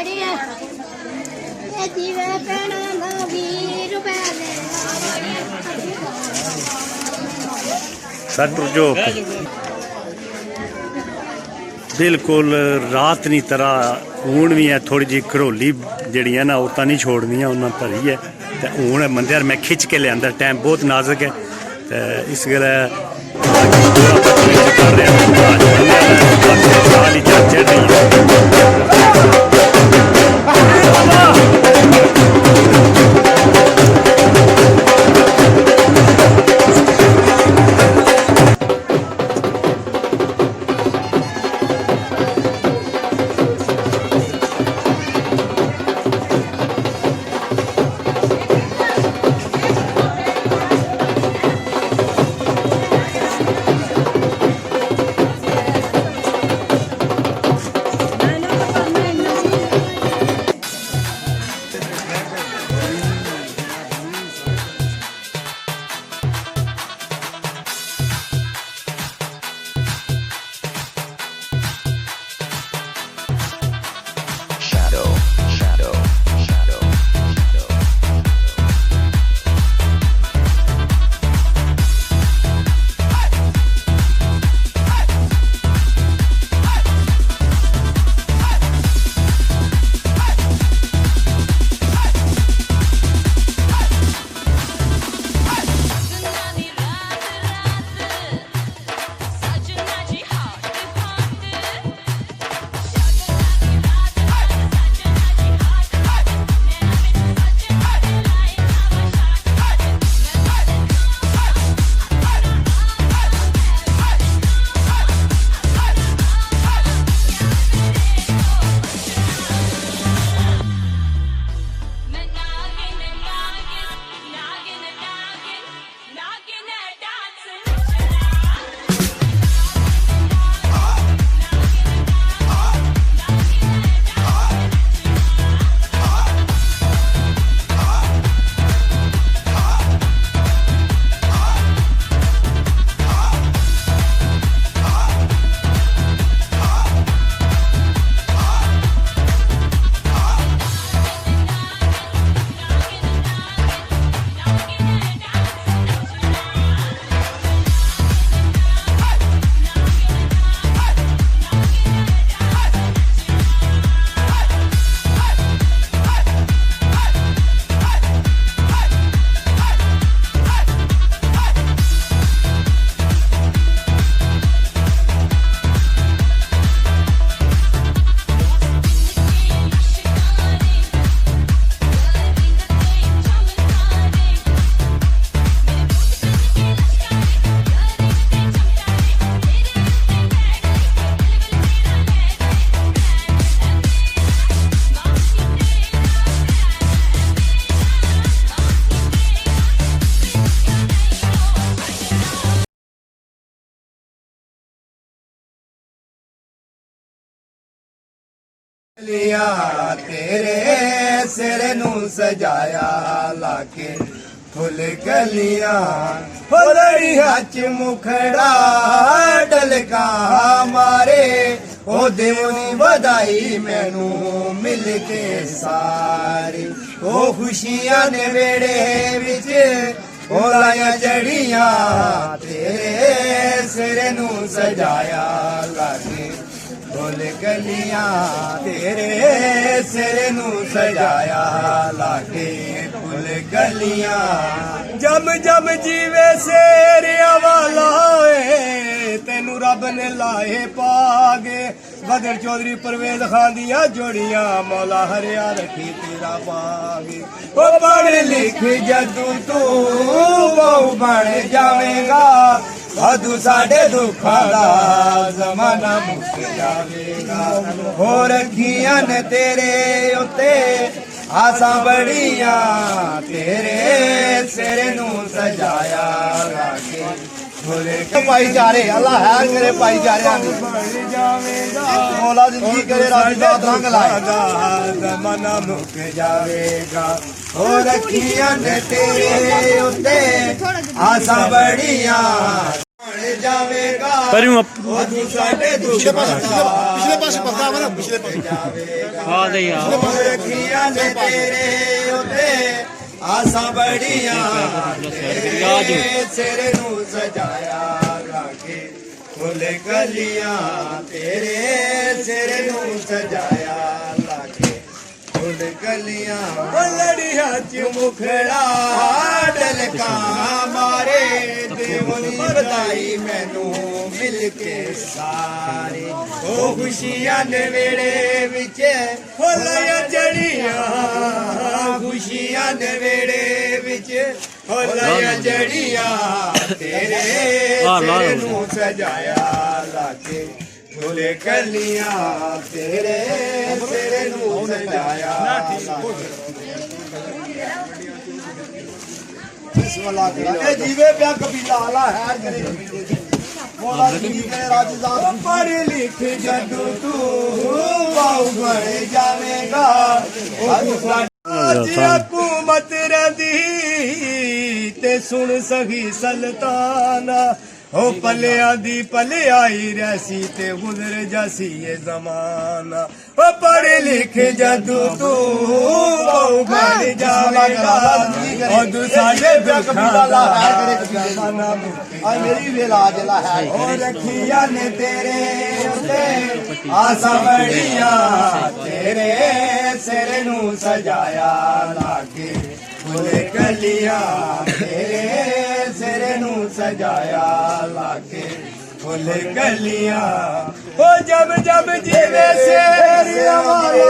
बड़िया ये जीवे पेना ना 20 रुपए ले 60 जो बिल्कुल रात नी तरह हूँ भी है थोड़ी जी घरोली जी ना वो तो नहीं छोड़निया उन्हें भरी है तो हूँ मंदिर मैं खिंच के लिया टाइम बहुत नाजुक है तो इस गल्ला कर रहे लिया तेरे सिर नू सजाया लाके फुल गलियां फुलड़ी हच मुखड़ा डलका मारे ओ देवनी बधाई मैनू मिल के सारी ओ खुशियां ने वेड़े विच ओ लाया जड़ियां तेरे सिर नू सजाया लाके फुल गलियां तेरे सिर नू सजाया लाके फुल गलियां जम जम जीवे सेरिया वाला होए तेनू रब ने लाए पागे बदर चौधरी परवेज खान दिया जोड़ियां मौला हरिया रखी तेरा पागे ओ पढ़ लिख जदू तू बहु बन जावेगा वाधू साडे दुखा दा जमाना मुक जावेगा हो रखियां ने तेरे उत्ते आसा बड़ियां तेरे सिर नू सजाया लागे भाईचारे अल्लाह है मेरे भाईचारे मौला जिंदगी करे रात रंग लाएगा जमाना मुक जावेगा हो रखियां ने तेरे उत्ते आसा बड़ियां बन जावेगा पर यूं पिछले पास पकड़ा हुआ ना पिछले पास हाँ दे यार रखिया ने तेरे उते आसा बड़िया तेरे सिर नू सजाया लागे फुल कलियां तेरे सिर नू सजाया लागे फुल कलियां लड़िया च मुखड़ा डलका मारे देवनी बधाई मैनू मिल के सारे ओ खुशियां ने वेड़े विच होलियां जड़ियां खुशियां ने वेड़े विच होलियां जड़ियां तेरे सिर नू सजाया लागे फुले कलियां तेरे सिर नू सजाया जीवे प्या कबीला आला है करे मौला जीवे राजदार पढ़ लिख जदू तू बाऊ बन जावेगा हुकूमत रदी ते सुन सही सल्ताना ओ पलिया दी पलियाई रैसी ते गुजर जासी ये जमाना ओ पढ़ लिख जदू तू बन जावेगा और साडे कबीला ला है करे जमाना आ मेरी वेला जला है ओ रखिया ने तेरे उते आसा बड़िया तेरे सिर नू सजाया लागे फुले कलियां तेरे सिर नू सजाया लागे फुले कलियां ओ जब जब जीवे सेरिया वाला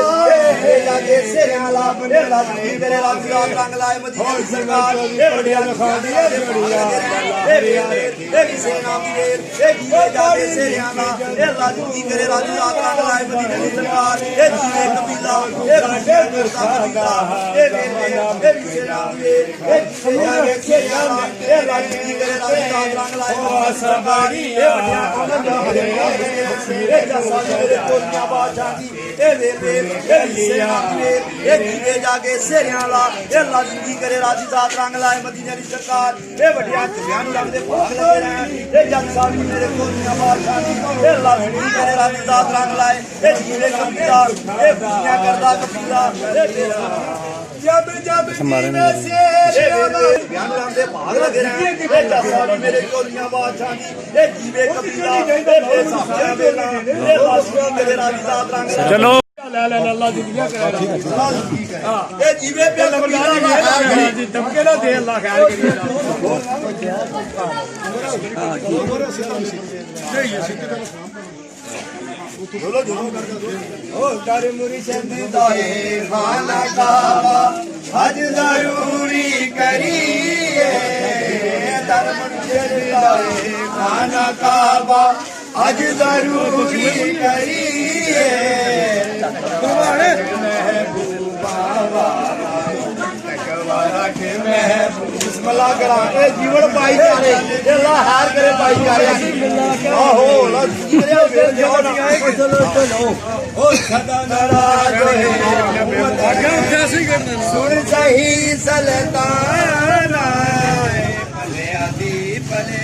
लागे सेरिया ला बने ला तेरे रंग रंग लाए मदीने की सरकार ए बढ़िया लखाड़ी ए बढ़िया ए भी सेना वीर ए जीवे जागे सेरिया ला ए राजू की करे राजू रंग लाए मदीने की सरकार ए जीवे कबीला ए राजे करता ए वे भी सेना वीर ए जीवे जागे सेरिया ला ए राजू की करे राजू रंग लाए सरकारी ए बढ़िया कौन जागे ए जसा मेरे कोलियां बादशाह दी ए वे ए सेना वीर ए जीवे जागे सेरिया ला ए राजू की करे राजू जात रंग लाए मदीने की सरकार ए बढ़िया चुनिया नु लगदे भूख लगे रहन ए जसा मेरे कोलियां बादशाह दी ए राजू की करे राजू जात रंग लाए ए जीवे कबीला ए खुशियां करदा कबीला ए तेरा जब जब जीवे सेरिया ला बयान करदे भाग लगे रहन ए जसा मेरे कोलियां बादशाह दी ए जीवे कबीला ए साहब बेला ए राजू की करे राजू जात रंग लाए चलो ला ला अल्लाह जिंदगी करे हां ए जीवे पे कबीला जी धमके ना दे अल्लाह खैर करिए ओ कर मुर्शिद दाए खाना काबा हज जरूरी करिए दर मुर्शिद दाए खाना काबा हज जरूरी करिए तुम्हारे महबूबा के महबूब बिस्मिल्लाह करा ए जीवन भाईचारे अल्लाह हार करे भाईचारे आहो ला मेरे फिर जाओ नहीं चलो ओ सदा नाराज है सुन सही सल्ताना भले आदि भले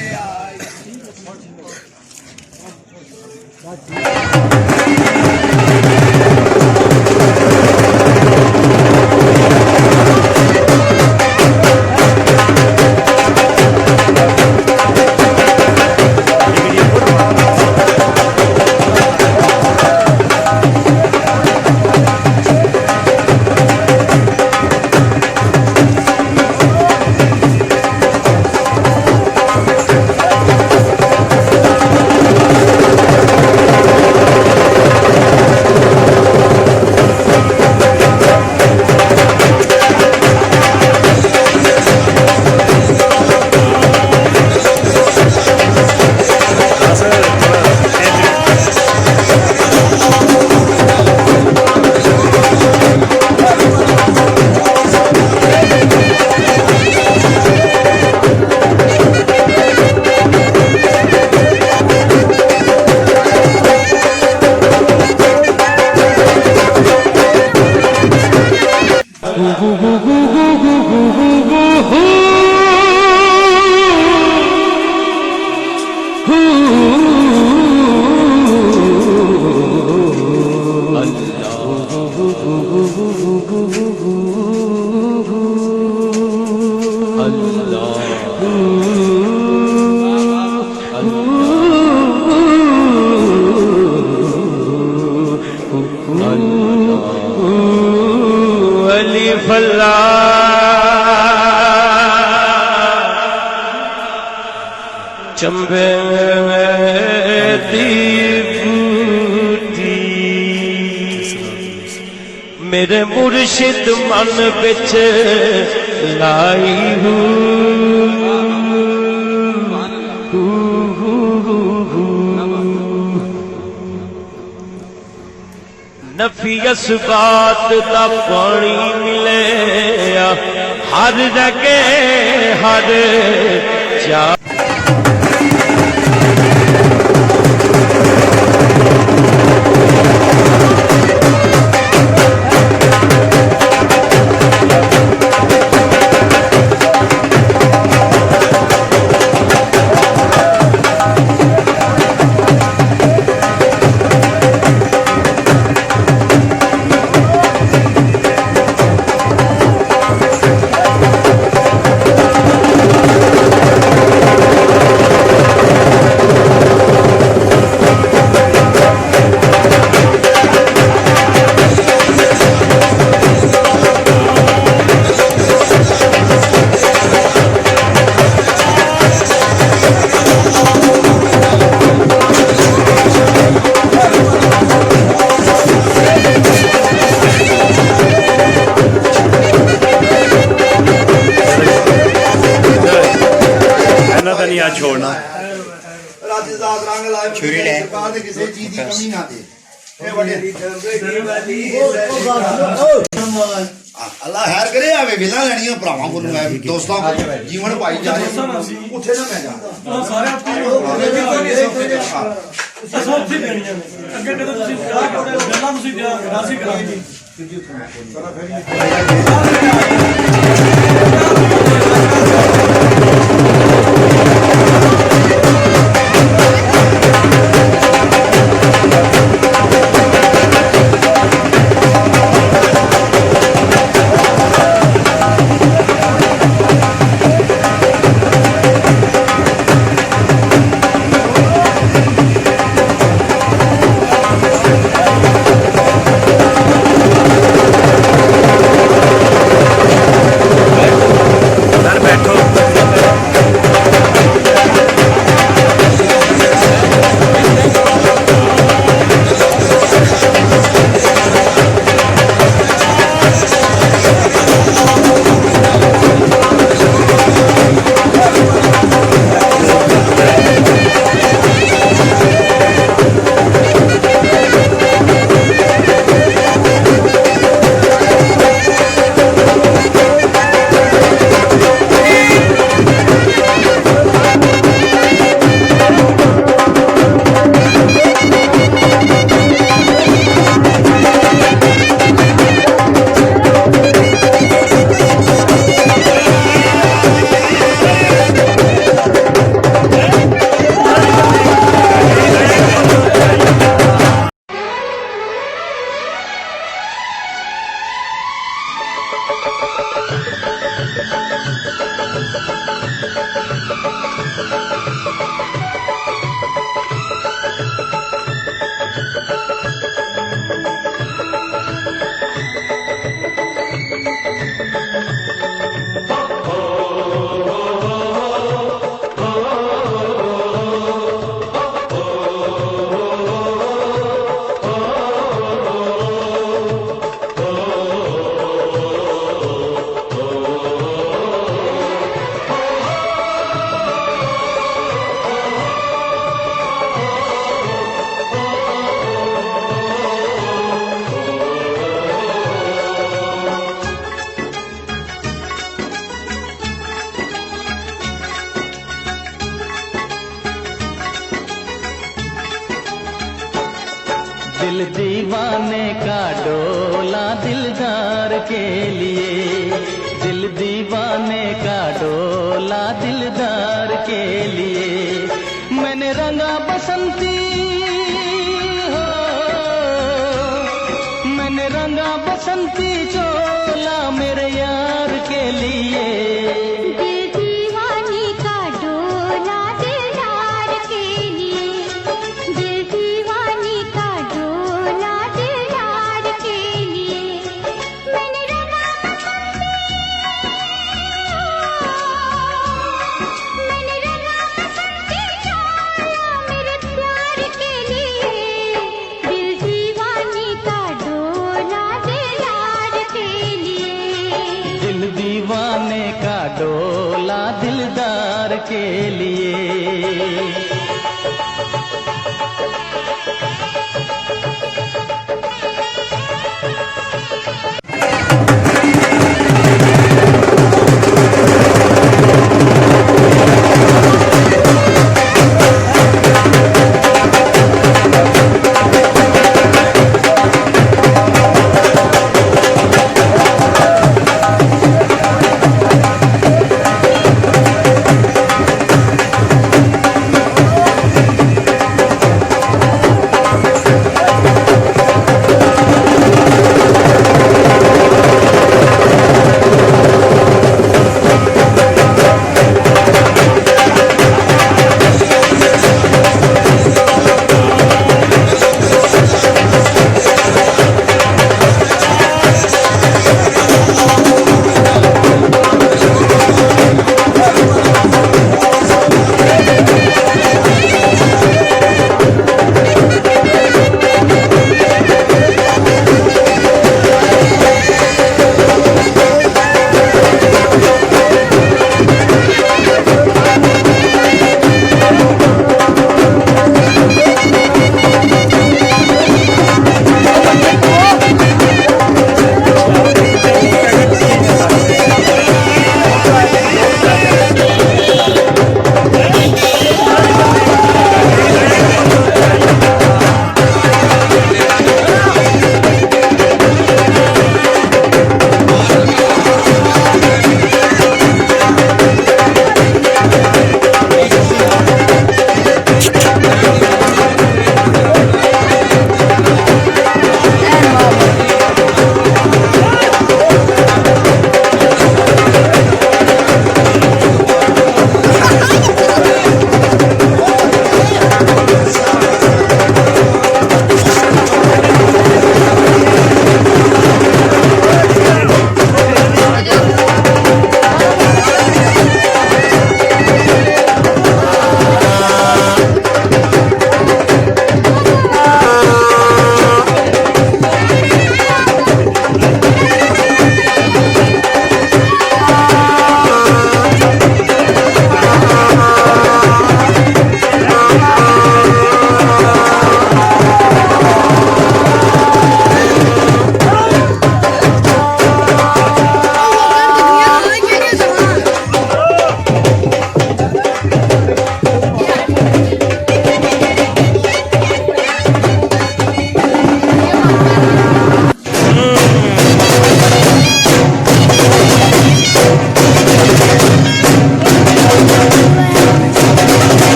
चंबे दी बूटी मेरे मुर्शिद मन बिच लाई नफियस बात दा पानी मिले हर जगह हर जा नहीं आज छोड़ना राजेदाद रंग लाए छुरी ले सरकार दे किसी चीज की कमी ना दे ए बड़े अल्लाह खैर करे आवे विला लेनी भरावां को मैं दोस्तों जीवन पाई जा रहे उठे ना मैं जा सारे सब से देनियां ने अगे कदों ਤੁਸੀਂ ਗੱਲਾਂ ਤੁਸੀਂ ਰਾਸੀ ਕਰਾਂਗੇ दिल दीवाने का डोला दिलदार के लिए, दिल दीवाने का डोला दिलदार के लिए। मैंने रंगा बसंती हो, मैंने रंगा बसंती चोला मेरे यार के लिए। के लिए।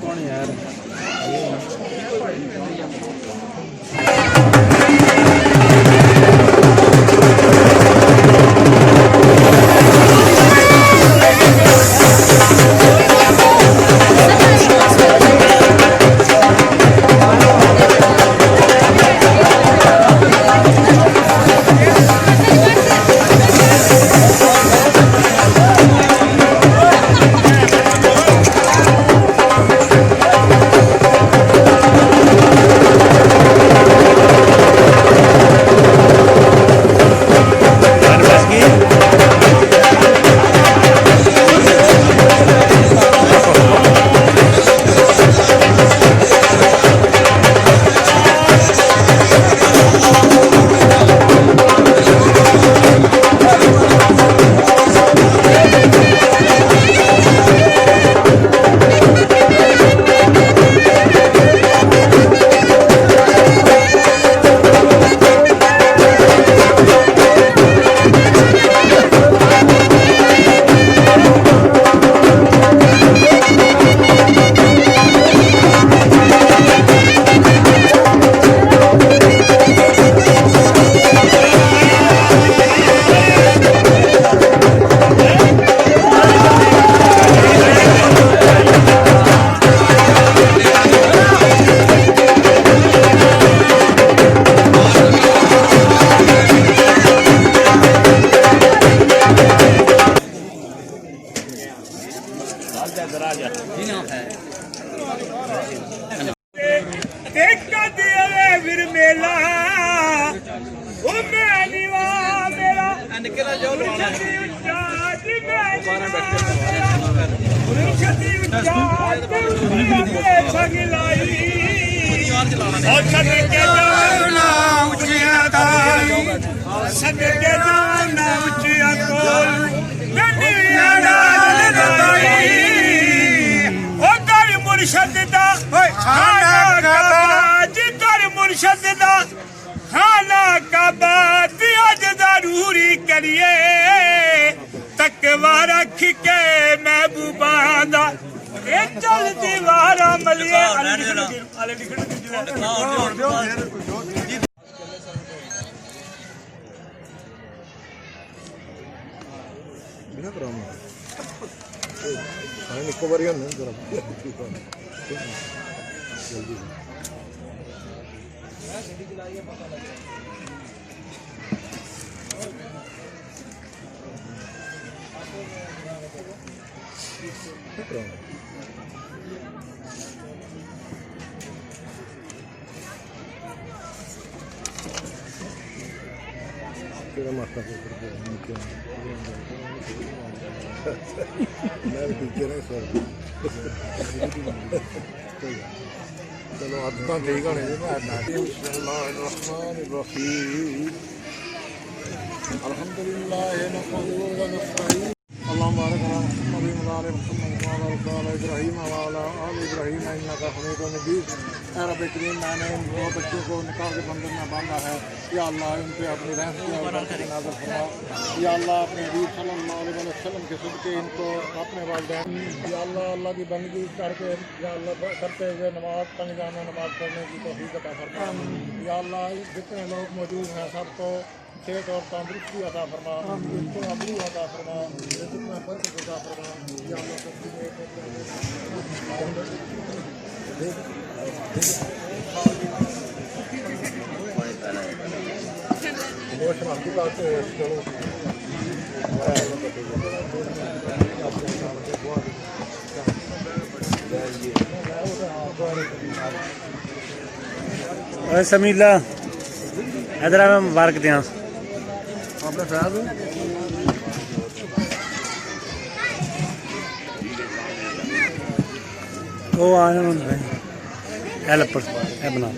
कौन यार फिर मेला ओ मैं दीवा मेरा मुर्शद दा मुर्शद दा खाना काबा अज जरूरी करिए तकवा रख के महबूबा दा चल दीवारा मलिए निको बारी जल्दी चलो अब तो ठीक होने अल्हम्दुलिल्लाह अल्लाहुम्मा बारिक अला मुहम्मद व अला इब्राहीम व अला आलि इब्राहीम इन्नका हमीदुम मजीद। ऐ रब करीम, मैंने इन दो बच्चों को निकाह के बंधन में बांधा है। या अल्लाह इन पे अपनी रहमत की नाज़िल फरमा। या अल्लाह अपने हबीब सल्लल्लाहु अलैहि वसल्लम के सदक़े इनको अपने वालिदैन, या अल्लाह अल्लाह की बंदगी करके या अल्लाह करते हुए नमाज पंजाना नमाज पढ़ने की तौफीक अता फरमा। या अल्लाह जितने लोग मौजूद हैं सबको सेहत और तंदुरुस्ती अता फरमा, इसको अबू अता फरमा, रिज़्क़ में बरकत अता फरमा। या अल्लाह आपकी बात चलो समीला इधर मैं मुबारक दिया अपने फैज वो आए हेल्पर है बना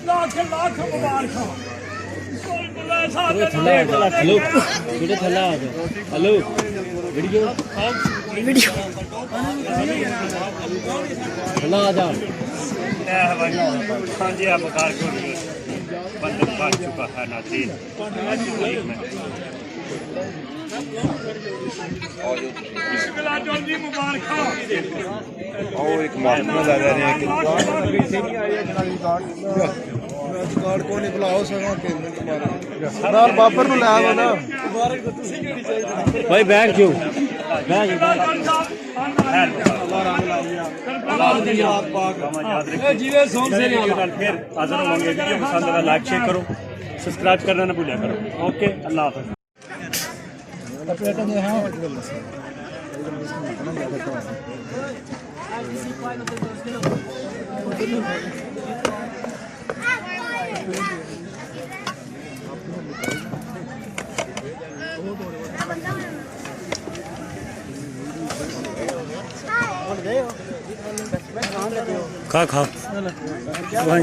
हेलो वीडियो आ जा हाँ जी आप बकार को बंधन बन चुका है नाज़रीन। और एक महात्मा लगा रहे हैं कार्ड को नहीं बुलाओ सरदार बाबर नु ला ना भाई बैठ जो फिर हाजिर होंगे। वीडियो पसंद आया लाइक शेयर करो, सब्सक्राइब करना ना भूलिया करो। ओके, अल्लाह हाफ़िज़। खा खा भाई